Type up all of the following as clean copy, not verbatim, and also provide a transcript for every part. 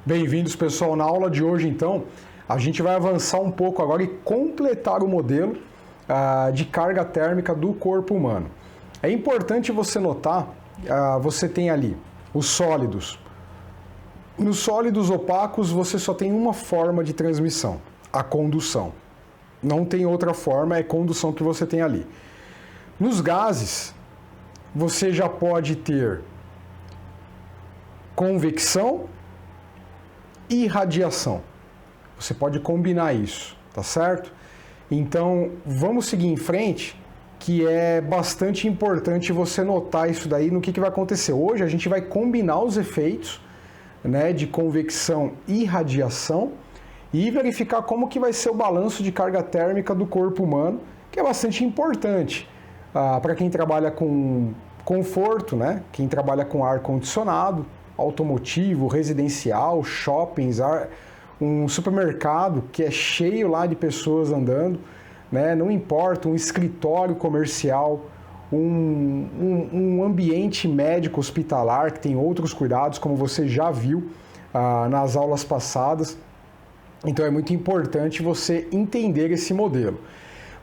Bem-vindos, pessoal. Na aula de hoje, então, a gente vai avançar um pouco agora e completar o modelo de carga térmica do corpo humano. É importante você notar, você tem ali os sólidos. Nos sólidos opacos, você só tem uma forma de transmissão, a condução. Não tem outra forma, é condução que você tem ali. Nos gases, você já pode ter convecção e radiação. Você pode combinar isso, tá certo? Então, vamos seguir em frente, que é bastante importante você notar isso daí no que vai acontecer. Hoje a gente vai combinar os efeitos, né, de convecção e radiação e verificar como que vai ser o balanço de carga térmica do corpo humano, que é bastante importante para quem trabalha com conforto, né? Quem trabalha com ar-condicionado, automotivo, residencial, shoppings, um supermercado que é cheio lá de pessoas andando, né? Não importa, um escritório comercial, um ambiente médico hospitalar que tem outros cuidados, como você já viu nas aulas passadas. Então é muito importante você entender esse modelo.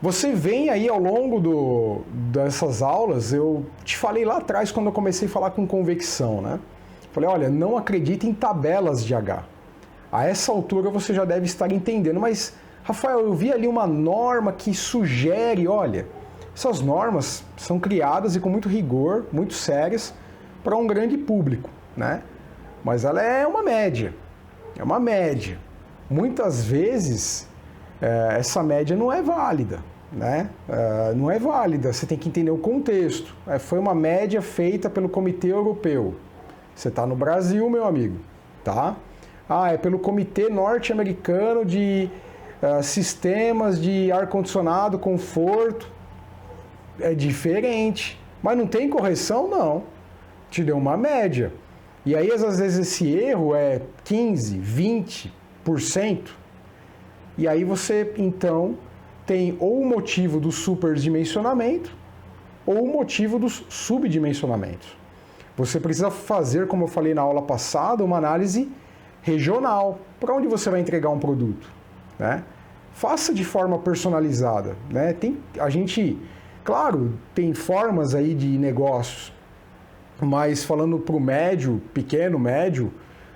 Você vem aí ao longo dessas aulas, eu te falei lá atrás quando eu comecei a falar com convecção, né? Falei, olha, não acredite em tabelas de H. A essa altura você já deve estar entendendo, mas, Rafael, eu vi ali uma norma que sugere, olha, essas normas são criadas e com muito rigor, muito sérias, para um grande público, né? Mas ela é uma média, Muitas vezes, essa média não é válida, né? Não é válida, você tem que entender o contexto. Foi uma média feita pelo Comitê Europeu. Você está no Brasil, meu amigo, tá? É pelo Comitê Norte-Americano de Sistemas de Ar-Condicionado, Conforto. É diferente. Mas não tem correção? Não. Te deu uma média. E aí, às vezes, esse erro é 15%, 20%. E aí você, então, tem ou o motivo do superdimensionamento ou o motivo dos subdimensionamentos. Você precisa fazer, como eu falei na aula passada, uma análise regional. Para onde você vai entregar um produto, né? Faça de forma personalizada, né? Claro, tem formas aí de negócios, mas falando para o médio, pequeno, médio,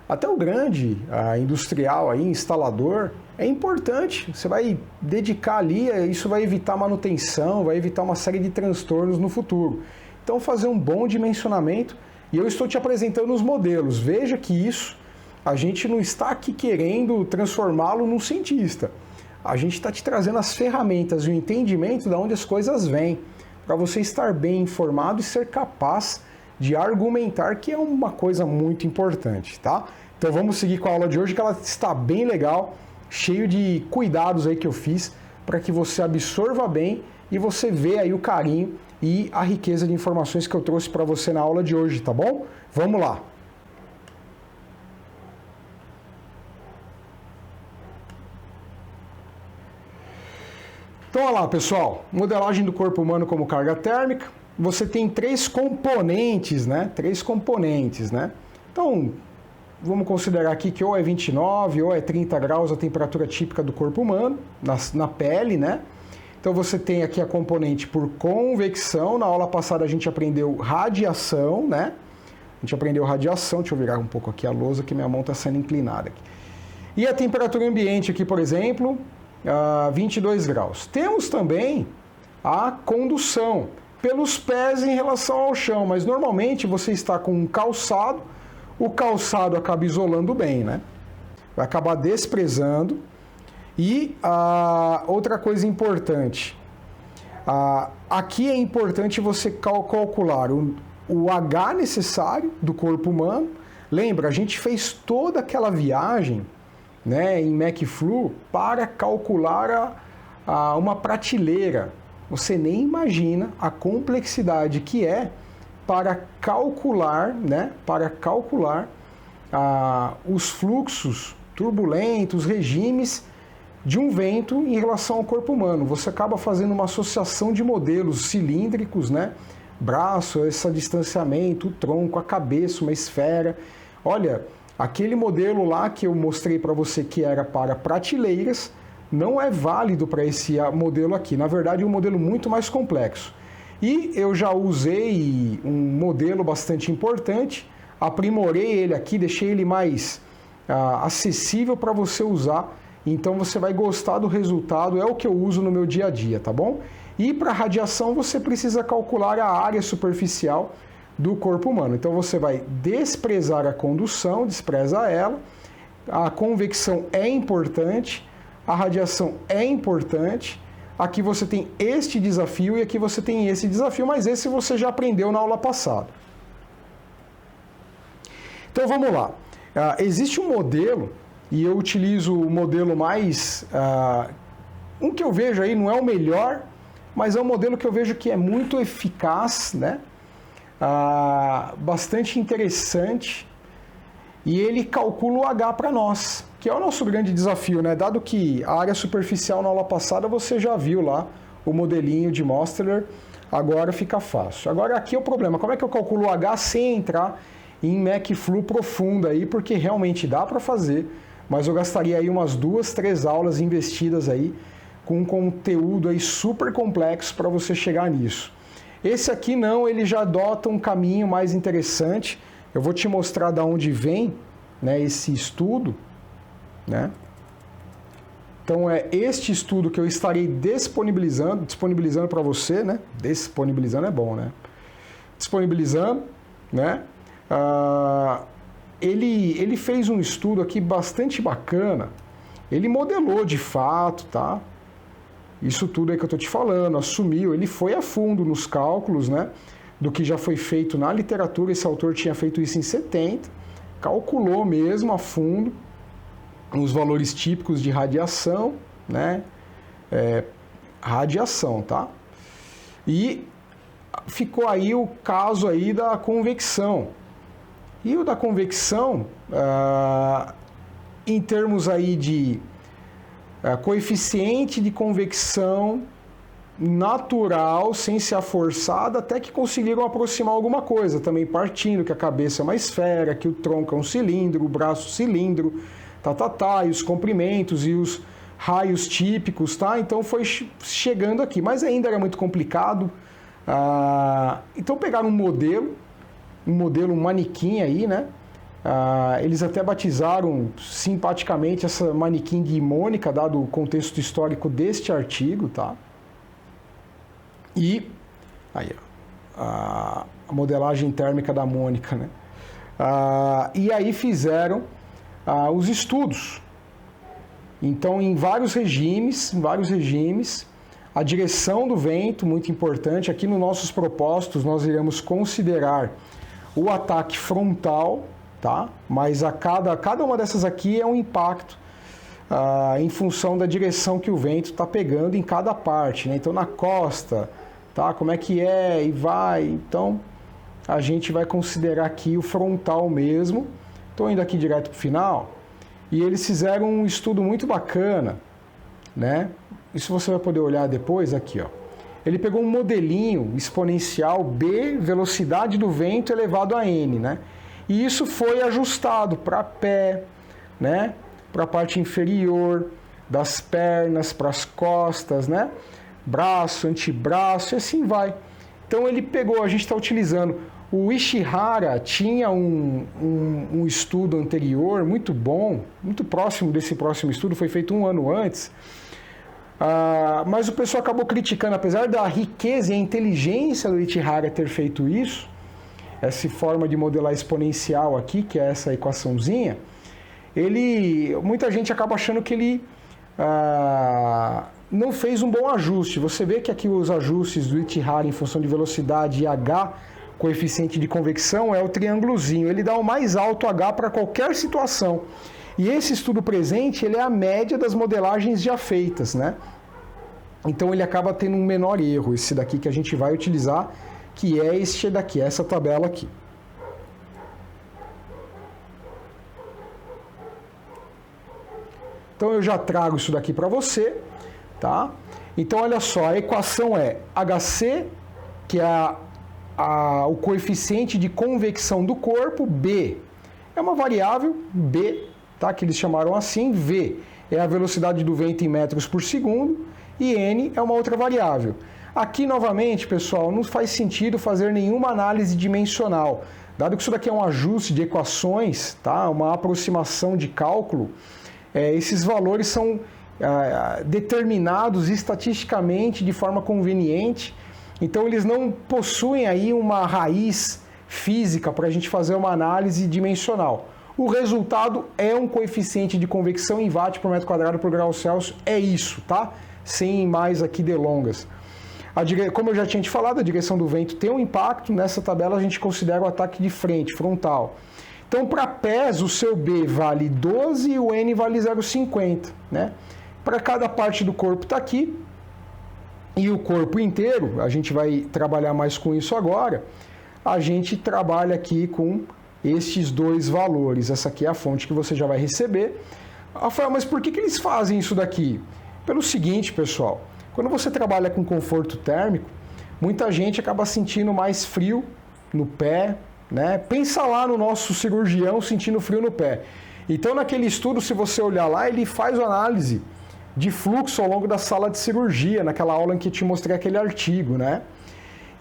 até o grande, industrial, aí, instalador, é importante. Você vai dedicar ali, isso vai evitar manutenção, vai evitar uma série de transtornos no futuro. Então, fazer um bom dimensionamento, e eu estou te apresentando os modelos. Veja que isso, a gente não está aqui querendo transformá-lo num cientista. A gente está te trazendo as ferramentas e o entendimento de onde as coisas vêm, para você estar bem informado e ser capaz de argumentar, que é uma coisa muito importante, tá? Então vamos seguir com a aula de hoje, que ela está bem legal, cheio de cuidados aí que eu fiz, para que você absorva bem e você vê aí o carinho e a riqueza de informações que eu trouxe para você na aula de hoje, tá bom? Vamos lá! Então, olha lá, pessoal, modelagem do corpo humano como carga térmica. Você tem três componentes, né? Então, vamos considerar aqui que ou é 29 ou é 30 graus a temperatura típica do corpo humano, na pele, né? Então, você tem aqui a componente por convecção. Na aula passada a gente aprendeu radiação, né? Deixa eu virar um pouco aqui a lousa, que minha mão está sendo inclinada aqui. E a temperatura ambiente aqui, por exemplo, 22 graus. Temos também a condução pelos pés em relação ao chão, mas normalmente você está com um calçado, o calçado acaba isolando bem, né? Vai acabar desprezando. E outra coisa importante, aqui é importante você calcular o H necessário do corpo humano. Lembra, a gente fez toda aquela viagem, né, em McFlu para calcular uma prateleira. Você nem imagina a complexidade que é para calcular, né, os fluxos turbulentos, regimes de um vento em relação ao corpo humano. Você acaba fazendo uma associação de modelos cilíndricos, né, braço, esse distanciamento, o tronco, a cabeça, uma esfera. Olha, aquele modelo lá que eu mostrei para você que era para prateleiras, não é válido para esse modelo aqui. Na verdade, é um modelo muito mais complexo. E eu já usei um modelo bastante importante, aprimorei ele aqui, deixei ele mais acessível para você usar. Então você vai gostar do resultado, é o que eu uso no meu dia a dia, tá bom? E para radiação você precisa calcular a área superficial do corpo humano. Então você vai desprezar a condução, despreza ela, a convecção é importante, a radiação é importante. Aqui você tem este desafio e aqui você tem esse desafio, mas esse você já aprendeu na aula passada. Então vamos lá. Existe um modelo, e eu utilizo o modelo mais... um que eu vejo aí, não é o melhor, mas é um modelo que eu vejo que é muito eficaz, né? Bastante interessante, e ele calcula o H para nós, que é o nosso grande desafio, né? Dado que a área superficial na aula passada você já viu lá o modelinho de Mosteller, agora fica fácil. Agora aqui é o problema, como é que eu calculo o H sem entrar em MACFlu profunda aí, porque realmente dá para fazer, mas eu gastaria aí umas 2, 3 aulas investidas aí com um conteúdo aí super complexo para você chegar nisso. Esse aqui não, ele já adota um caminho mais interessante. Eu vou te mostrar de onde vem, né, esse estudo, né? Então é este estudo que eu estarei disponibilizando para você, né? Disponibilizando é bom, né? Disponibilizando, né? Ele fez um estudo aqui bastante bacana. Ele modelou de fato, tá? Isso tudo aí que eu estou te falando, assumiu, ele foi a fundo nos cálculos, né, do que já foi feito na literatura. Esse autor tinha feito isso em 70, calculou mesmo a fundo os valores típicos de radiação, né, radiação, tá? E ficou aí o caso aí da convecção. E o da convecção, em termos aí de coeficiente de convecção natural, sem ser forçada, até que conseguiram aproximar alguma coisa, também partindo que a cabeça é uma esfera, que o tronco é um cilindro, o braço cilindro, e os comprimentos e os raios típicos, tá? Então foi chegando aqui, mas ainda era muito complicado. Então pegaram um manequim aí, né? Eles até batizaram simpaticamente essa manequim de Mônica, dado o contexto histórico deste artigo, tá? E aí, a modelagem térmica da Mônica, né? E aí fizeram os estudos. Então, em vários regimes, a direção do vento, muito importante. Aqui nos nossos propósitos, nós iremos considerar o ataque frontal, tá? Mas cada uma dessas aqui é um impacto em função da direção que o vento está pegando em cada parte, né? Então, na costa, tá? Como é que é e vai. Então, a gente vai considerar aqui o frontal mesmo. Estou indo aqui direto para o final. E eles fizeram um estudo muito bacana, né? Isso você vai poder olhar depois aqui, ó. Ele pegou um modelinho exponencial B, velocidade do vento elevado a N, né? E isso foi ajustado para pé, né? Para a parte inferior das pernas, para as costas, né? Braço, antebraço e assim vai. Então ele pegou, a gente está utilizando. O Ishihara tinha um estudo anterior muito bom, muito próximo desse próximo estudo, foi feito um ano antes. Mas o pessoal acabou criticando, apesar da riqueza e a inteligência do Ishihara ter feito isso, essa forma de modelar exponencial aqui, que é essa equaçãozinha, muita gente acaba achando que ele não fez um bom ajuste. Você vê que aqui os ajustes do Ishihara em função de velocidade e H, coeficiente de convecção, é o triângulozinho. Ele dá o mais alto H para qualquer situação. E esse estudo presente, ele é a média das modelagens já feitas, né? Então ele acaba tendo um menor erro, esse daqui que a gente vai utilizar, que é este daqui, essa tabela aqui. Então eu já trago isso daqui para você, tá? Então olha só, a equação é HC, que é o coeficiente de convecção do corpo, B é uma variável, B, tá? Que eles chamaram assim, V é a velocidade do vento em metros por segundo e N é uma outra variável. Aqui, novamente, pessoal, não faz sentido fazer nenhuma análise dimensional. Dado que isso daqui é um ajuste de equações, tá? Uma aproximação de cálculo, esses valores são determinados estatisticamente de forma conveniente, então eles não possuem aí uma raiz física para a gente fazer uma análise dimensional. O resultado é um coeficiente de convecção em watt por metro quadrado por grau Celsius, é isso, tá? Sem mais aqui delongas. Como eu já tinha te falado, a direção do vento tem um impacto, nessa tabela a gente considera o ataque de frente, frontal. Então, para pés, o seu B vale 12 e o N vale 0,50, né? Para cada parte do corpo está aqui, e o corpo inteiro, a gente vai trabalhar mais com isso agora, a gente trabalha aqui com estes dois valores. Essa aqui é a fonte que você já vai receber. Rafael, mas por que eles fazem isso daqui? Pelo seguinte, pessoal, quando você trabalha com conforto térmico, muita gente acaba sentindo mais frio no pé, né? Pensa lá no nosso cirurgião sentindo frio no pé. Então, naquele estudo, se você olhar lá, ele faz a análise de fluxo ao longo da sala de cirurgia, naquela aula em que te mostrei aquele artigo, né?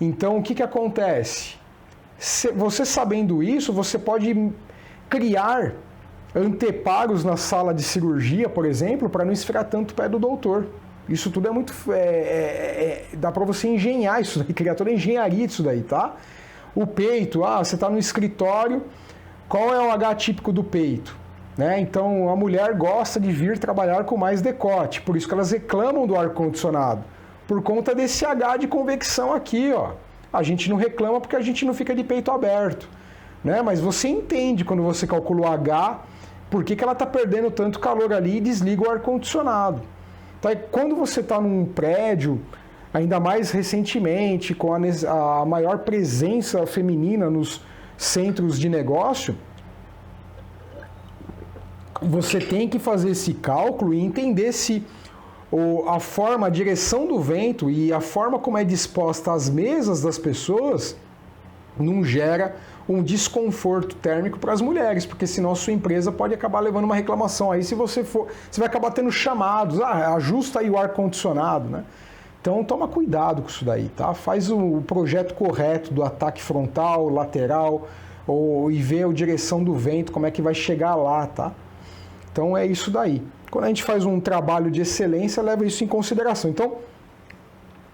Então, o que acontece? Você sabendo isso, você pode criar anteparos na sala de cirurgia, por exemplo, para não esfriar tanto o pé do doutor. Isso tudo é muito... dá para você engenhar isso daí, criar toda a engenharia disso daí, tá? O peito, você está no escritório, qual é o H típico do peito? Né? Então, a mulher gosta de vir trabalhar com mais decote, por isso que elas reclamam do ar-condicionado, por conta desse H de convecção aqui, ó. A gente não reclama porque a gente não fica de peito aberto, né? Mas você entende quando você calcula o H, por que ela está perdendo tanto calor ali e desliga o ar-condicionado. Então, quando você está num prédio, ainda mais recentemente, com a maior presença feminina nos centros de negócio, você tem que fazer esse cálculo e entender se a forma, a direção do vento e a forma como é disposta as mesas das pessoas não gera um desconforto térmico para as mulheres, porque senão a sua empresa pode acabar levando uma reclamação. Aí se você vai acabar tendo chamados, ajusta aí o ar-condicionado, né? Então toma cuidado com isso daí, tá? Faz o projeto correto do ataque frontal, lateral, e vê a direção do vento, como é que vai chegar lá, tá? Então é isso daí. Quando a gente faz um trabalho de excelência, leva isso em consideração. Então,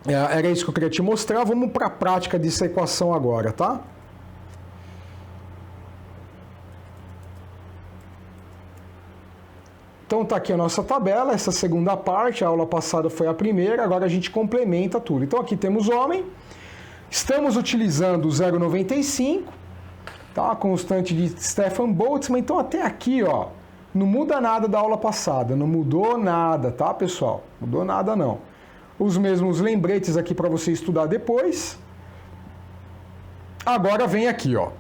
era isso que eu queria te mostrar. Vamos para a prática dessa equação agora, tá? Então tá aqui a nossa tabela, essa segunda parte, a aula passada foi a primeira, agora a gente complementa tudo. Então aqui temos homem, estamos utilizando o 0,95, tá? A constante de Stefan Boltzmann. Então até aqui, ó, não muda nada da aula passada, não mudou nada, tá, pessoal? Mudou nada, não. Os mesmos lembretes aqui para você estudar depois. Agora vem aqui, ó.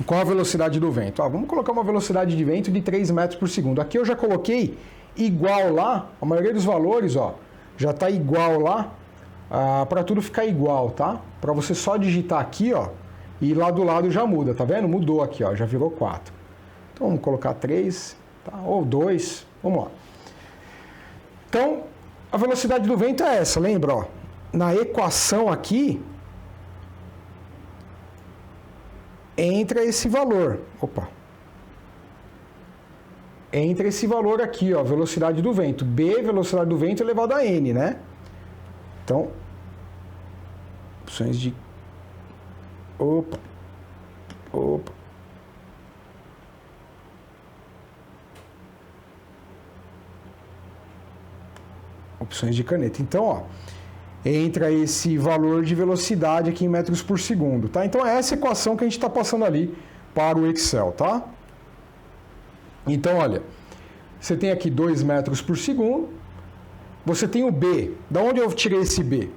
Qual a velocidade do vento? Vamos colocar uma velocidade de vento de 3 metros por segundo. Aqui eu já coloquei igual lá, a maioria dos valores, ó, já está igual lá, para tudo ficar igual, tá? Para você só digitar aqui, ó, e lá do lado já muda, tá vendo? Mudou aqui, ó, já virou 4. Então, vamos colocar 3, tá? Ou 2, vamos lá. Então, a velocidade do vento é essa, lembra? Ó, na equação aqui, entra esse valor. Opa! Entra esse valor aqui, ó, velocidade do vento. B, velocidade do vento elevado a N, né? Então, opções de... Opa! Opções de caneta. Então, ó, entra esse valor de velocidade aqui em metros por segundo, tá? Então, é essa equação que a gente está passando ali para o Excel, tá? Então, olha, você tem aqui 2 metros por segundo, você tem o B. Da onde eu tirei esse B?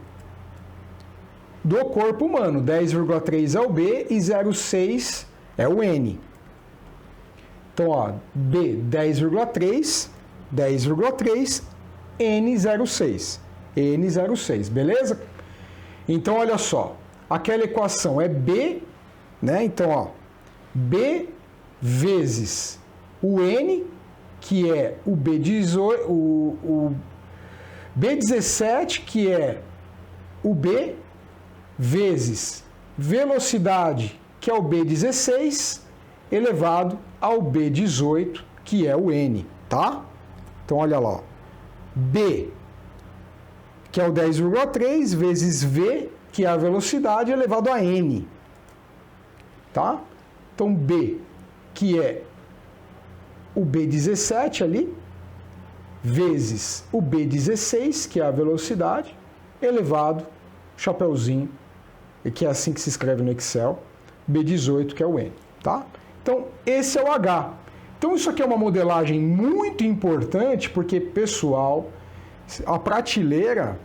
Do corpo humano. 10,3 é o B e 0,6 é o N. Então, ó, B 10,3, N0,6. N0,6, beleza? Então, olha só, aquela equação é B, né? Então, ó, B vezes o N, que é o B18, o B17, que é o B, vezes velocidade, que é o B16, elevado ao B18, que é o N, tá? Então, olha lá, ó. B, que é o 10,3, vezes V, que é a velocidade, elevado a N, tá? Então, B, que é o B17 ali, vezes o B16, que é a velocidade, elevado, chapeuzinho, que é assim que se escreve no Excel, B18, que é o N, tá? Então, esse é o H. Então, isso aqui é uma modelagem muito importante, porque, pessoal, a prateleira,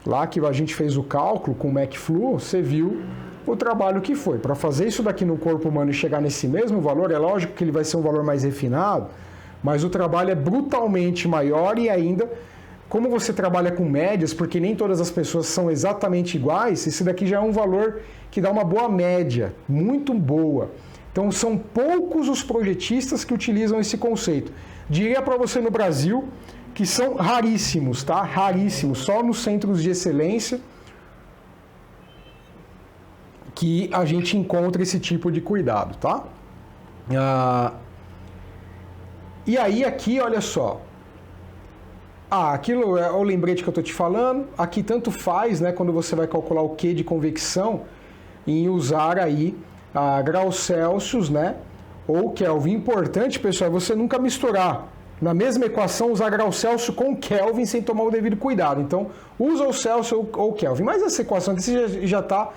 lá que a gente fez o cálculo com o MacFlu, você viu o trabalho que foi. Para fazer isso daqui no corpo humano e chegar nesse mesmo valor, é lógico que ele vai ser um valor mais refinado, mas o trabalho é brutalmente maior e ainda, como você trabalha com médias, porque nem todas as pessoas são exatamente iguais, esse daqui já é um valor que dá uma boa média, muito boa. Então, são poucos os projetistas que utilizam esse conceito. Diria para você no Brasil que são raríssimos, tá? Raríssimos, só nos centros de excelência que a gente encontra esse tipo de cuidado, tá? E aí, aqui, olha só. Aquilo é o lembrete que eu estou te falando. Aqui tanto faz, né, quando você vai calcular o Q de convecção, em usar aí graus Celsius, né, ou Kelvin. Importante, pessoal, é você nunca misturar na mesma equação, usar graus Celsius com Kelvin sem tomar o devido cuidado. Então, usa o Celsius ou Kelvin. Mas essa equação aqui você já está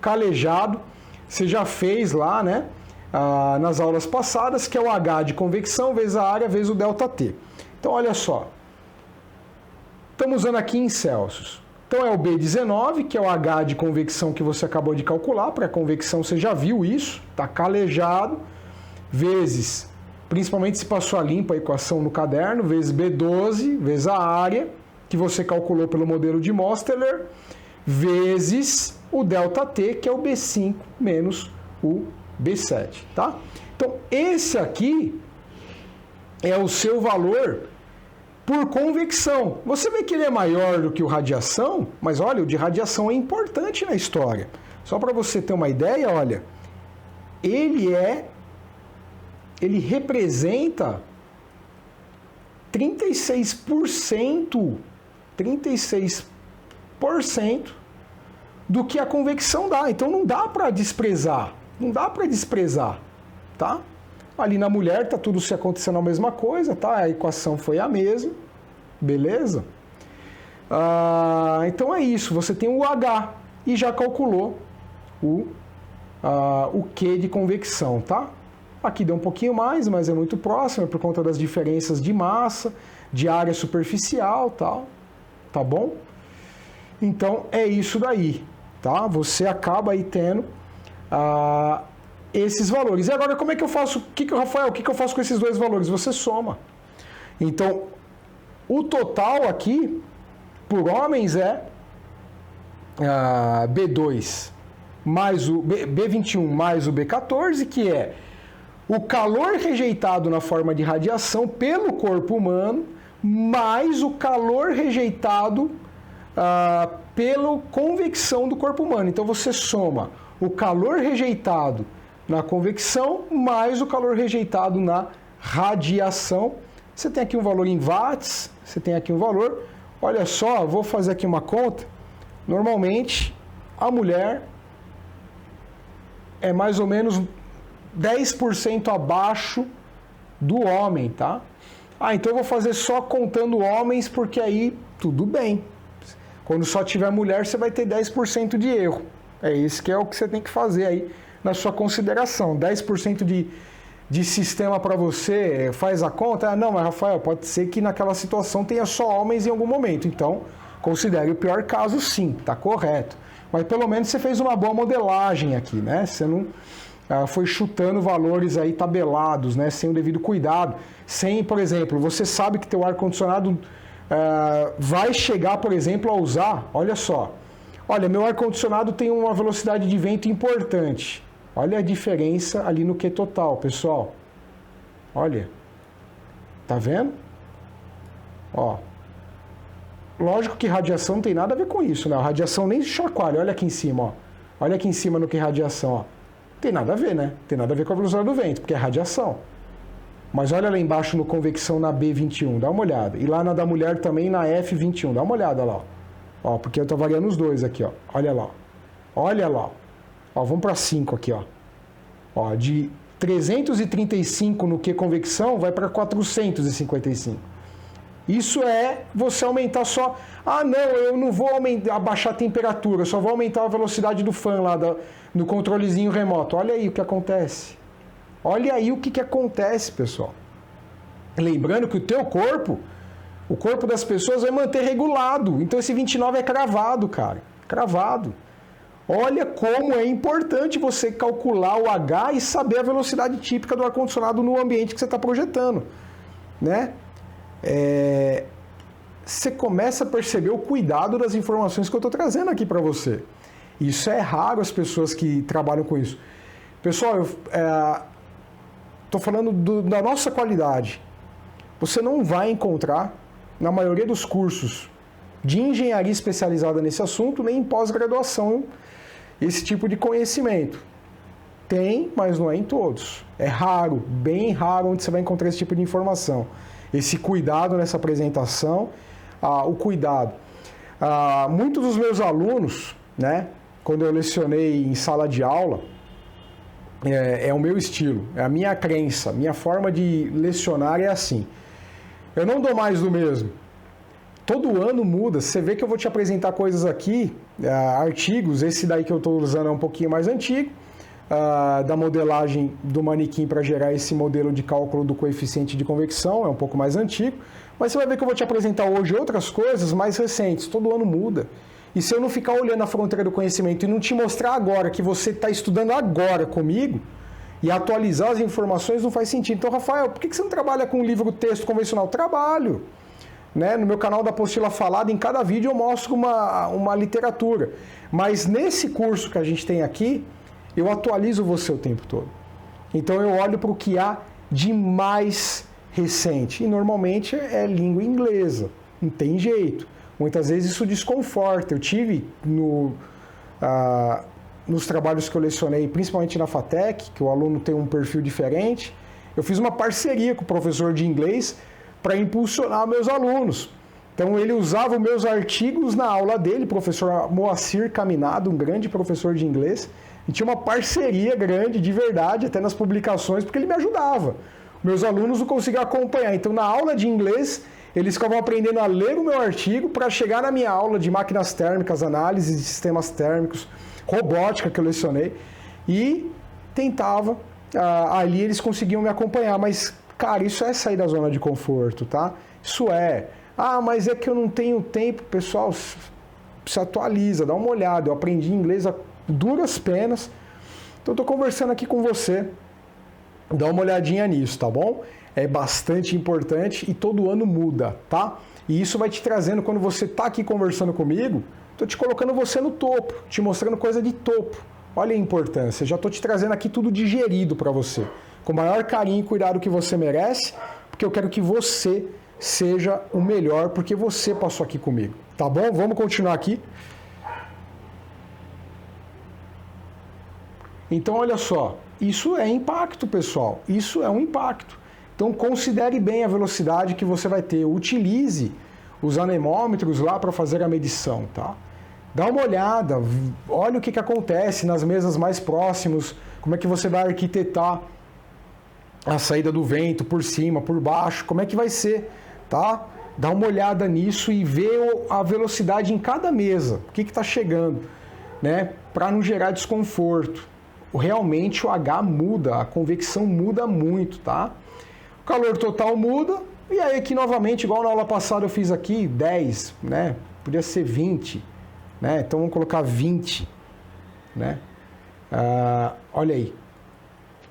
calejado, você já fez lá, né, nas aulas passadas, que é o H de convecção vezes a área vezes o ΔT. Então, olha só. Estamos usando aqui em Celsius. Então, é o B19, que é o H de convecção que você acabou de calcular. Para a convecção, você já viu isso, está calejado, vezes, principalmente se passou a limpo a equação no caderno, vezes B12, vezes a área, que você calculou pelo modelo de Mosteller, vezes o ΔT, que é o B5 menos o B7, tá? Então, esse aqui é o seu valor por convecção. Você vê que ele é maior do que o radiação, mas olha, o de radiação é importante na história. Só para você ter uma ideia, olha, ele representa 36% do que a convecção dá. Então não dá para desprezar, tá? Ali na mulher tá tudo se acontecendo a mesma coisa, tá? A equação foi a mesma, beleza? Então é isso, você tem o H e já calculou o Q de convecção, tá? Aqui deu um pouquinho mais, mas é muito próximo, é por conta das diferenças de massa, de área superficial, tal, tá bom? Então é isso daí, tá? Você acaba aí tendo esses valores. E agora como é que eu faço? Rafael, o que eu faço com esses dois valores? Você soma. Então, o total aqui, por homens, é B2 mais o B21 mais o B14, que é o calor rejeitado na forma de radiação pelo corpo humano, mais o calor rejeitado pela convecção do corpo humano. Então, você soma o calor rejeitado na convecção, mais o calor rejeitado na radiação. Você tem aqui um valor em watts, você tem aqui um valor. Olha só, vou fazer aqui uma conta. Normalmente, a mulher é mais ou menos 10% abaixo do homem, tá? Então eu vou fazer só contando homens, porque aí tudo bem. Quando só tiver mulher, você vai ter 10% de erro. É isso que é o que você tem que fazer aí na sua consideração. 10% de sistema para você, faz a conta? Não, mas Rafael, pode ser que naquela situação tenha só homens em algum momento. Então, considere o pior caso, sim, tá correto. Mas pelo menos você fez uma boa modelagem aqui, né? Você não foi chutando valores aí tabelados, né? Sem o devido cuidado. Sem, por exemplo, você sabe que teu ar-condicionado vai chegar, por exemplo, a usar, olha só. Olha, meu ar-condicionado tem uma velocidade de vento importante. Olha a diferença ali no Q total, pessoal. Olha. Tá vendo? Ó. Lógico que radiação não tem nada a ver com isso, né? A radiação nem chacoalha. Olha aqui em cima, ó. Olha aqui em cima no que é radiação, ó. Tem nada a ver, né? Tem nada a ver com a velocidade do vento, porque é radiação. Mas olha lá embaixo no convecção na B21, dá uma olhada. E lá na da mulher também na F21, dá uma olhada lá, ó. Porque eu tô variando os dois aqui, ó. Olha lá. Olha lá. Ó, vamos para 5 aqui, ó. Ó, de 335 no que convecção vai para 455. Isso é você aumentar só... Ah, não, eu não vou abaixar a temperatura, eu só vou aumentar a velocidade do fan lá no controlezinho remoto. Olha aí o que acontece. Olha aí o que acontece, pessoal. Lembrando que o teu corpo, o corpo das pessoas vai manter regulado. Então esse 29 é cravado, cara. Cravado. Olha como é importante você calcular o H e saber a velocidade típica do ar-condicionado no ambiente que você está projetando, né? Você começa a perceber o cuidado das informações que eu estou trazendo aqui para você. Isso é raro as pessoas que trabalham com isso. Pessoal, eu estou falando da nossa qualidade. Você não vai encontrar, na maioria dos cursos de engenharia especializada nesse assunto, nem em pós-graduação, esse tipo de conhecimento. Tem, mas não é em todos. É raro, bem raro, onde você vai encontrar esse tipo de informação. Esse cuidado nessa apresentação, o cuidado. Muitos dos meus alunos, né, quando eu lecionei em sala de aula, é o meu estilo, é a minha crença, minha forma de lecionar é assim. Eu não dou mais do mesmo. Todo ano muda. Você vê que eu vou te apresentar coisas aqui, artigos, esse daí que eu estou usando é um pouquinho mais antigo, da modelagem do manequim para gerar esse modelo de cálculo do coeficiente de convecção, é um pouco mais antigo, mas você vai ver que eu vou te apresentar hoje outras coisas mais recentes, todo ano muda. E se eu não ficar olhando a fronteira do conhecimento e não te mostrar agora que você está estudando agora comigo e atualizar as informações, não faz sentido. Então, Rafael, por que você não trabalha com livro-texto convencional? Trabalho. Né? No meu canal da Apostila Falada, em cada vídeo eu mostro uma literatura. Mas nesse curso que a gente tem aqui, eu atualizo você o tempo todo. Então eu olho para o que há de mais recente. E normalmente é língua inglesa. Não tem jeito. Muitas vezes isso desconforta. Eu tive nos trabalhos que eu lecionei, principalmente na FATEC, que o aluno tem um perfil diferente, eu fiz uma parceria com o professor de inglês para impulsionar meus alunos. Então ele usava os meus artigos na aula dele, professor Moacir Caminado, um grande professor de inglês, e tinha uma parceria grande, de verdade, até nas publicações, porque ele me ajudava. Meus alunos não conseguiam acompanhar. Então na aula de inglês, eles ficavam aprendendo a ler o meu artigo para chegar na minha aula de máquinas térmicas, análise de sistemas térmicos, robótica que eu lecionei, e tentava, ali eles conseguiam me acompanhar, mas cara, isso é sair da zona de conforto, tá? Isso é. Mas é que eu não tenho tempo. Pessoal, se atualiza, dá uma olhada. Eu aprendi inglês a duras penas. Então, eu tô conversando aqui com você. Dá uma olhadinha nisso, tá bom? É bastante importante e todo ano muda, tá? E isso vai te trazendo, quando você tá aqui conversando comigo, tô te colocando você no topo, te mostrando coisa de topo. Olha a importância. Já tô te trazendo aqui tudo digerido para você, com o maior carinho e cuidado que você merece, porque eu quero que você seja o melhor, porque você passou aqui comigo, tá bom? Vamos continuar aqui. Então, olha só, isso é impacto, pessoal, isso é um impacto. Então, considere bem a velocidade que você vai ter, utilize os anemômetros lá para fazer a medição, tá? Dá uma olhada, olha o que acontece nas mesas mais próximas, como é que você vai arquitetar a saída do vento por cima, por baixo, como é que vai ser, tá? Dá uma olhada nisso e vê a velocidade em cada mesa, o que está chegando, né? Para não gerar desconforto. Realmente o H muda, a convecção muda muito, tá? O calor total muda, e aí aqui novamente, igual na aula passada eu fiz aqui, 10, né? Podia ser 20, né? Então vamos colocar 20, né? Olha aí.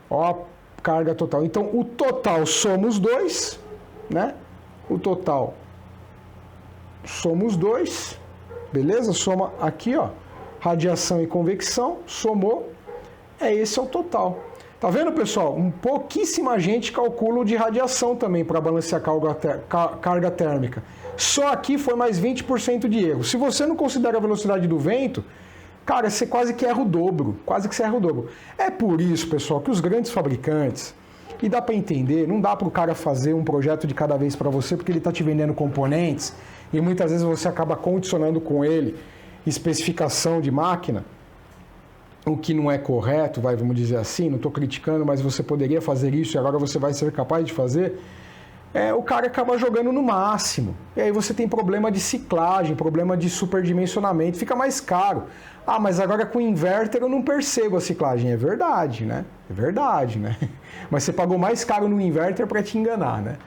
Ó, carga total. Então, o total somos 2, né? O total somos 2, beleza? Soma aqui, ó, radiação e convecção, somou, esse é o total. Tá vendo, pessoal? Pouquíssima gente calcula o de radiação também para balancear a carga térmica. Só aqui foi mais 20% de erro. Se você não considera a velocidade do vento, cara, você quase que erra o dobro. Quase que você erra o dobro. É por isso, pessoal, que os grandes fabricantes, e dá para entender, não dá para o cara fazer um projeto de cada vez para você, porque ele está te vendendo componentes e muitas vezes você acaba condicionando com ele especificação de máquina, o que não é correto, vamos dizer assim, não estou criticando, mas você poderia fazer isso e agora você vai ser capaz de fazer, o cara acaba jogando no máximo. E aí você tem problema de ciclagem, problema de superdimensionamento, fica mais caro. Ah, mas agora com o inverter eu não percebo a ciclagem. É verdade, né? É verdade, né? Mas você pagou mais caro no inverter para te enganar, né?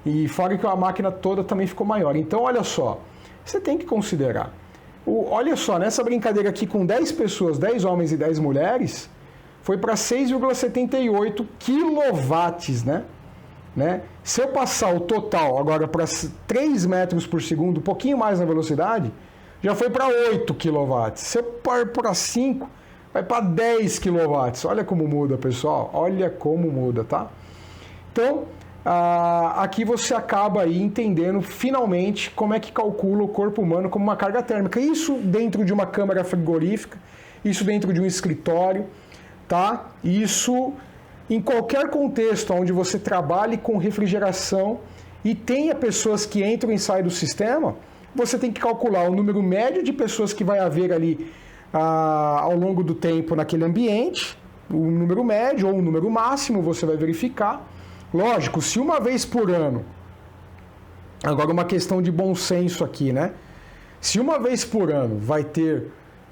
E fora que a máquina toda também ficou maior. Então, olha só, você tem que considerar. Olha só, nessa brincadeira aqui com 10 pessoas, 10 homens e 10 mulheres, foi para 6,78 quilowatts, né? Se eu passar o total agora para 3 metros por segundo, um pouquinho mais na velocidade, já foi para 8 kW. Se eu pôr para 5, vai para 10 kW. Olha como muda, pessoal. Olha como muda, tá? Então, aqui você acaba aí entendendo finalmente como é que calcula o corpo humano como uma carga térmica. Isso dentro de uma câmara frigorífica, isso dentro de um escritório, tá? Isso em qualquer contexto onde você trabalhe com refrigeração e tenha pessoas que entram e saem do sistema, você tem que calcular o número médio de pessoas que vai haver ali ao longo do tempo naquele ambiente, o número médio ou o número máximo, você vai verificar. Lógico, se uma vez por ano, agora uma questão de bom senso aqui, né? Se uma vez por ano vai ter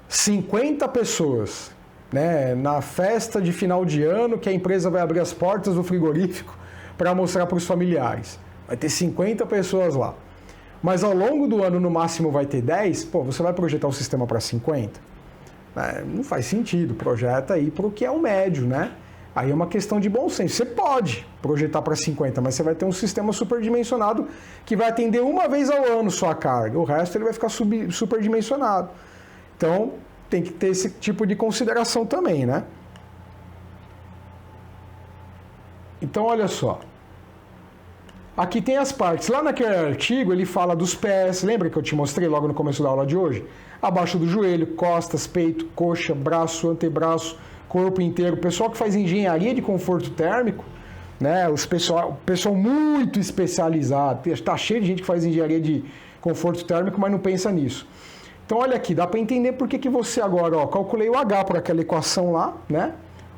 50 pessoas, né, na festa de final de ano, que a empresa vai abrir as portas do frigorífico para mostrar para os familiares, vai ter 50 pessoas lá. Mas ao longo do ano, no máximo, vai ter 10, você vai projetar o sistema para 50? Não faz sentido, projeta aí para o que é o médio, né? Aí é uma questão de bom senso. Você pode projetar para 50, mas você vai ter um sistema superdimensionado que vai atender uma vez ao ano sua carga. O resto ele vai ficar superdimensionado. Então, tem que ter esse tipo de consideração também, né? Então, olha só. Aqui tem as partes. Lá naquele artigo ele fala dos pés. Lembra que eu te mostrei logo no começo da aula de hoje? Abaixo do joelho, costas, peito, coxa, braço, antebraço, corpo inteiro. O pessoal que faz engenharia de conforto térmico, né? O pessoal muito especializado. Está cheio de gente que faz engenharia de conforto térmico, mas não pensa nisso. Então, olha aqui, dá para entender por que você agora, calculei o H por aquela equação lá, né?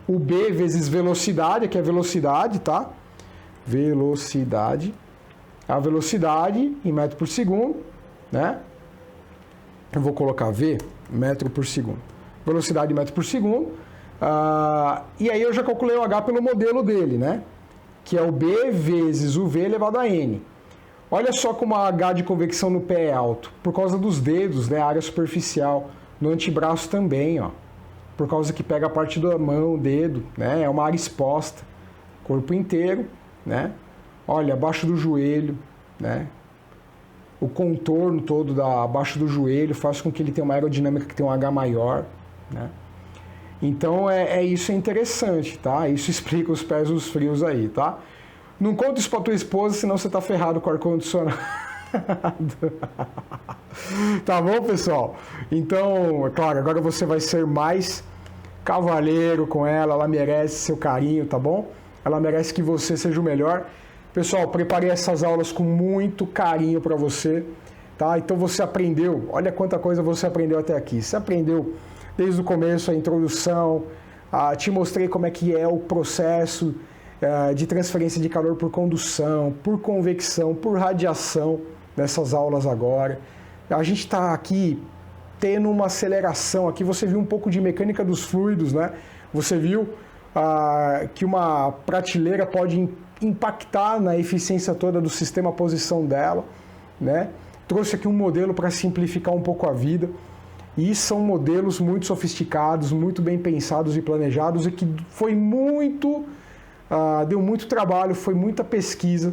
O B vezes velocidade, aqui é velocidade, tá? Velocidade, a velocidade em metro por segundo, né? Eu vou colocar V, metro por segundo. Velocidade em metro por segundo. E aí eu já calculei o H pelo modelo dele, né? Que é o B vezes o V elevado a N. Olha só como a H de convecção no pé é alto. Por causa dos dedos, né? A área superficial. No antebraço também, ó. Por causa que pega a parte da mão, dedo, né? É uma área exposta. Corpo inteiro, né? Olha, abaixo do joelho, né? O contorno todo abaixo do joelho faz com que ele tenha uma aerodinâmica que tem um H maior, né? Então, isso é interessante, tá? Isso explica os pés dos frios aí, tá? Não conta isso pra tua esposa, senão você tá ferrado com o ar-condicionado. Tá bom, pessoal? Então, é claro, agora você vai ser mais cavalheiro com ela merece seu carinho, tá bom? Ela merece que você seja o melhor. Pessoal, preparei essas aulas com muito carinho para você, tá? Então você aprendeu, olha quanta coisa você aprendeu até aqui. Você aprendeu desde o começo a introdução, te mostrei como é que é o processo de transferência de calor por condução, por convecção, por radiação nessas aulas agora. A gente está aqui tendo uma aceleração, aqui você viu um pouco de mecânica dos fluidos, né? Você viu que uma prateleira pode impactar na eficiência toda do sistema, a posição dela, né? Trouxe aqui um modelo para simplificar um pouco a vida, e são modelos muito sofisticados, muito bem pensados e planejados, e que foi deu muito trabalho, foi muita pesquisa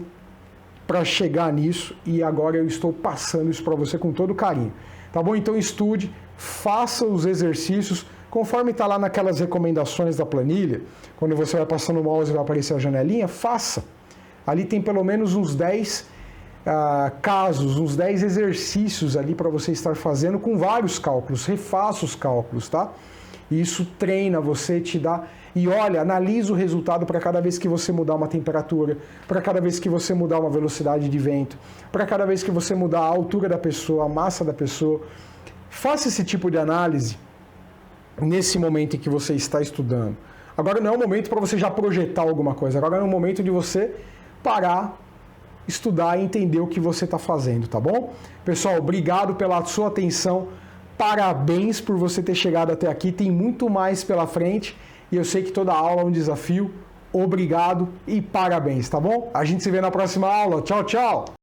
para chegar nisso, e agora eu estou passando isso para você com todo carinho, tá bom? Então estude, faça os exercícios, conforme está lá naquelas recomendações da planilha, quando você vai passando o mouse e vai aparecer a janelinha, faça. Ali tem pelo menos uns 10 casos, uns 10 exercícios ali para você estar fazendo com vários cálculos. Refaça os cálculos, tá? Isso treina você, te dá... E olha, analisa o resultado para cada vez que você mudar uma temperatura, para cada vez que você mudar uma velocidade de vento, para cada vez que você mudar a altura da pessoa, a massa da pessoa. Faça esse tipo de análise nesse momento em que você está estudando. Agora não é o momento para você já projetar alguma coisa, agora é o momento de você parar, estudar e entender o que você está fazendo, tá bom? Pessoal, obrigado pela sua atenção, parabéns por você ter chegado até aqui, tem muito mais pela frente e eu sei que toda aula é um desafio. Obrigado e parabéns, tá bom? A gente se vê na próxima aula. Tchau, tchau!